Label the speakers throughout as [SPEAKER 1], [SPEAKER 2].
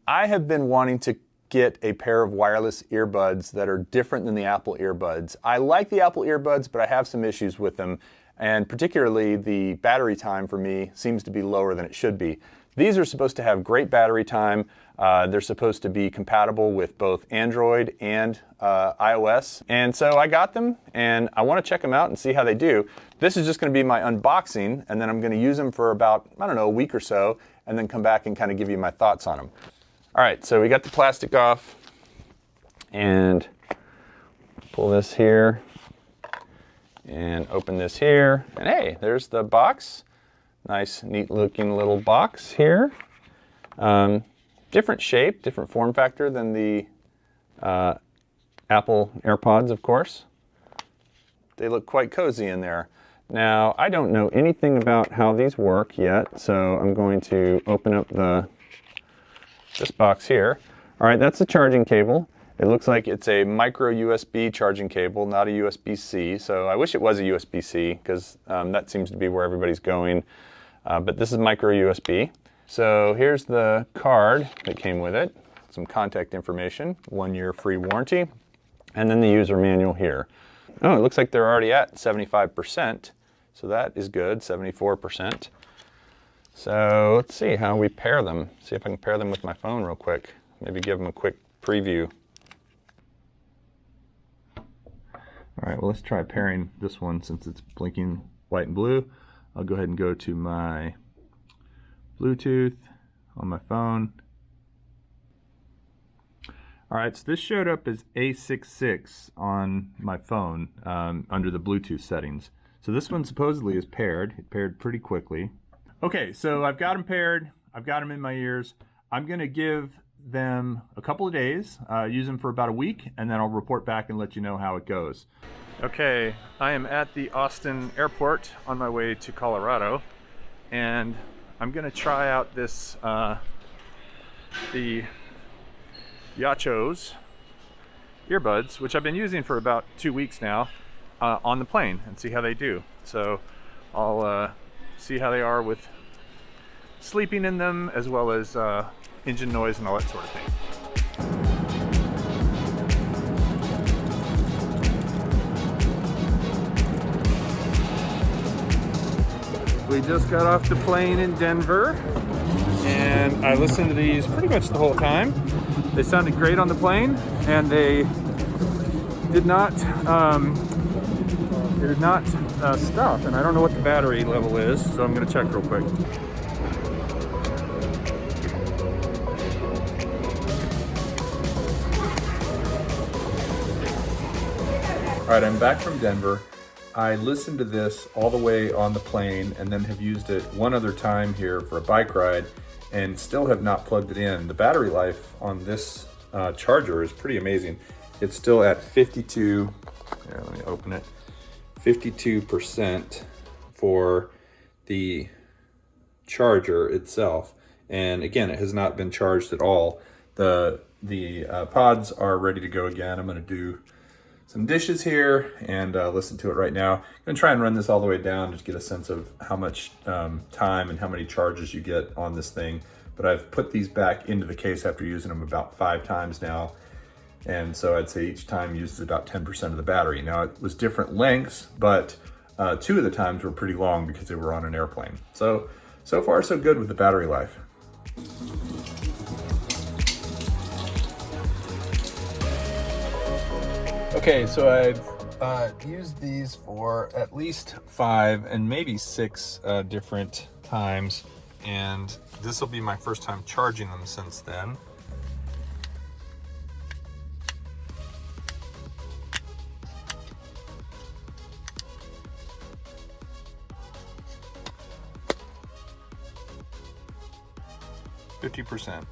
[SPEAKER 1] I have been wanting to get a pair of wireless earbuds that are different than the Apple earbuds. I like the Apple earbuds, but I have some issues with them, and particularly the battery time for me seems to be lower than it should be. These are supposed to have great battery time. They're supposed to be compatible with both Android and iOS. And so I got them, and I want to check them out and see how they do. This is just going to be my unboxing, and then I'm going to use them for about, I don't know, a week or so, and then come back and kind of give you my thoughts on them. All right, so we got the plastic off, and pull this here, and open this here, and hey, there's the box. Nice, neat looking little box here. Different shape, different form factor than the Apple Airpods, of course. They look quite cozy in there. Now, I don't know anything about how these work yet, so I'm going to open up this box here. All right, that's the charging cable. It looks like it's a micro USB charging cable, not a USB-C. So I wish it was a USB-C, because that seems to be where everybody's going. But this is micro USB. So here's the card that came with it. Some contact information, 1-year free warranty, and then the user manual here. Oh, it looks like they're already at 75%. So that is good, 74%. So let's see how we pair them. See if I can pair them with my phone real quick. Maybe give them a quick preview. All right, well, let's try pairing this one since it's blinking white and blue. I'll go ahead and go to my Bluetooth on my phone. All right, so this showed up as A66 on my phone under the Bluetooth settings. So this one supposedly is paired. It paired pretty quickly. Okay, so I've got them paired. I've got them in my ears. I'm going to give them a couple of days, use them for about a week, and then I'll report back and let you know how it goes. Okay, I am at the Austin airport on my way to Colorado, and I'm going to try out this, the Yochos earbuds, which I've been using for about 2 weeks now, on the plane, and see how they do. So I'll see how they are with sleeping in them, as well as engine noise and all that sort of thing. We just got off the plane in Denver, and I listened to these pretty much the whole time. They sounded great on the plane, and they did not stop. And I don't know what the battery level is, so I'm going to check real quick. All right, I'm back from Denver. I listened to this all the way on the plane, and then have used it one other time here for a bike ride, and still have not plugged it in. The battery life on this charger is pretty amazing. It's still at 52, here, let me open it, 52% for the charger itself. And again, it has not been charged at all. The pods are ready to go again. I'm gonna do some dishes here and listen to it right now. I'm gonna try and run this all the way down, just get a sense of how much time and how many charges you get on this thing. But I've put these back into the case after using them about 5 times now. And so I'd say each time uses about 10% of the battery. Now it was different lengths, but 2 of the times were pretty long because they were on an airplane. So far so good with the battery life. Okay, so I've used these for at least 5 and maybe 6 different times, and this will be my first time charging them since then. %.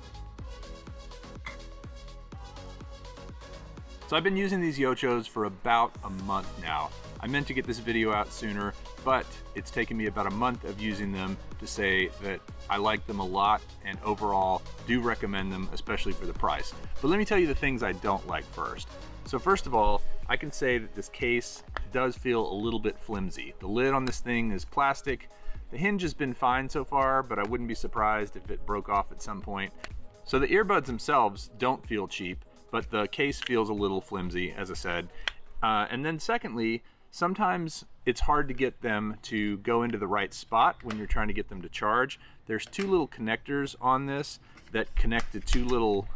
[SPEAKER 1] So I've been using these Yochos for about a month now. I meant to get this video out sooner, but it's taken me about a month of using them to say that I like them a lot and overall do recommend them, especially for the price. But let me tell you the things I don't like first. So first of all, I can say that this case does feel a little bit flimsy. The lid on this thing is plastic. The hinge has been fine so far, but I wouldn't be surprised if it broke off at some point. So the earbuds themselves don't feel cheap, but the case feels a little flimsy, as I said. And then secondly, sometimes it's hard to get them to go into the right spot when you're trying to get them to charge. There's two little connectors on this that connect to two little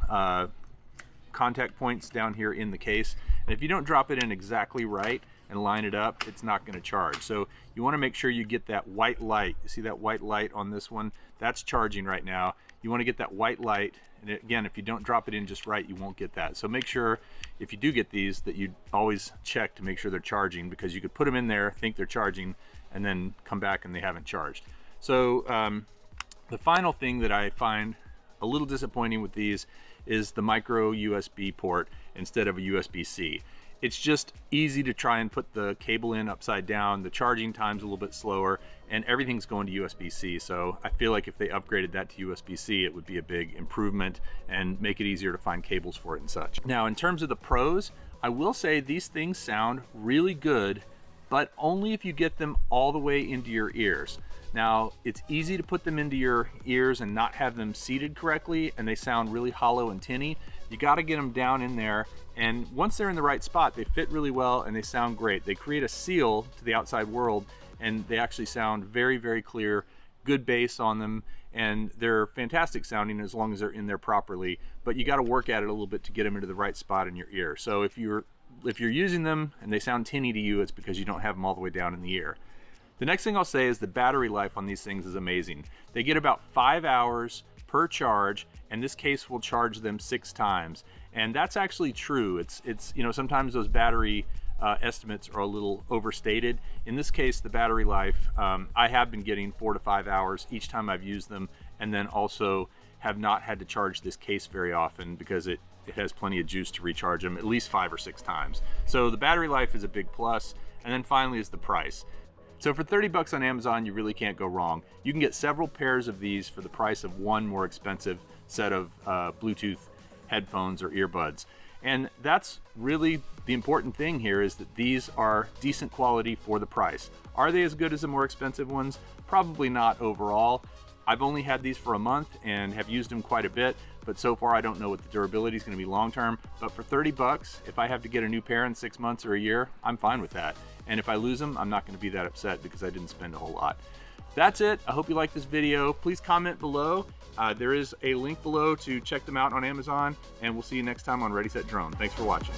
[SPEAKER 1] contact points down here in the case. And if you don't drop it in exactly right and line it up, it's not going to charge. So you want to make sure you get that white light. You see that white light on this one? That's charging right now. You want to get that white light, and again, if you don't drop it in just right, you won't get that. So make sure, if you do get these, that you always check to make sure they're charging, because you could put them in there, think they're charging, and then come back and they haven't charged. So the final thing that I find a little disappointing with these is the micro USB port instead of a USB-C. It's just easy to try and put the cable in upside down. The charging time's a little bit slower, and everything's going to USB-C. So I feel like if they upgraded that to USB-C, it would be a big improvement and make it easier to find cables for it and such. Now, in terms of the pros, I will say these things sound really good, but only if you get them all the way into your ears. Now, it's easy to put them into your ears and not have them seated correctly, and they sound really hollow and tinny. You got to get them down in there, and once they're in the right spot, they fit really well and they sound great. They create a seal to the outside world, and they actually sound very, very clear, good bass on them, and they're fantastic sounding as long as they're in there properly, but you got to work at it a little bit to get them into the right spot in your ear. So if you're using them and they sound tinny to you, it's because you don't have them all the way down in the ear. The next thing I'll say is the battery life on these things is amazing. They get about 5 hours per charge, and this case will charge them 6 times. And that's actually true. It's you know, sometimes those battery estimates are a little overstated. In this case, the battery life, I have been getting 4 to 5 hours each time I've used them, and then also have not had to charge this case very often because it has plenty of juice to recharge them at least 5 or 6 times. So the battery life is a big plus. And then finally is the price. So for 30 bucks on Amazon, you really can't go wrong. You can get several pairs of these for the price of one more expensive set of Bluetooth headphones or earbuds. And that's really the important thing here, is that these are decent quality for the price. Are they as good as the more expensive ones? Probably not overall. I've only had these for a month and have used them quite a bit, but so far I don't know what the durability is going to be long term. But for 30 bucks, if I have to get a new pair in 6 months or a year, I'm fine with that. And if I lose them, I'm not going to be that upset because I didn't spend a whole lot. That's it. I hope you liked this video. Please comment below. There is a link below to check them out on Amazon, and we'll see you next time on Ready Set Drone. Thanks for watching.